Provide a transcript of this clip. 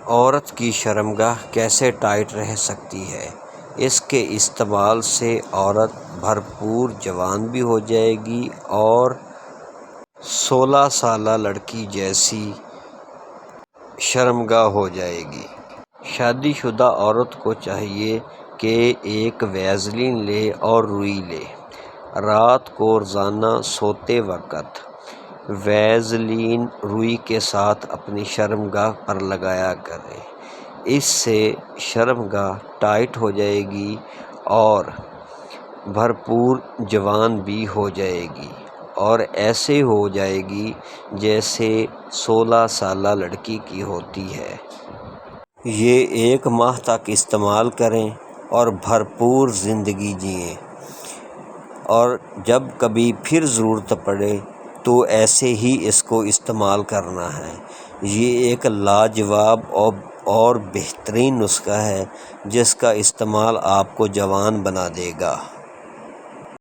عورت کی شرمگاہ کیسے ٹائٹ رہ سکتی ہے؟ اس کے استعمال سے عورت بھرپور جوان بھی ہو جائے گی اور 16 سالہ لڑکی جیسی شرمگاہ ہو جائے گی۔ شادی شدہ عورت کو چاہیے کہ ایک ویزلین لے اور روئی لے۔ رات کو روزانہ سوتے وقت ویزلین روئی کے ساتھ اپنی شرمگاہ پر لگایا کرے۔ اس سے شرمگاہ ٹائٹ ہو جائے گی اور بھرپور جوان بھی ہو جائے گی اور ایسے ہو جائے گی جیسے 16 سالہ لڑکی کی ہوتی ہے۔ یہ 1 ماہ تک استعمال کریں اور بھرپور زندگی جئیں، اور جب کبھی پھر ضرورت پڑے تو ایسے ہی اس کو استعمال کرنا ہے۔ یہ ایک لاجواب اور بہترین نسخہ ہے جس کا استعمال آپ کو جوان بنا دے گا۔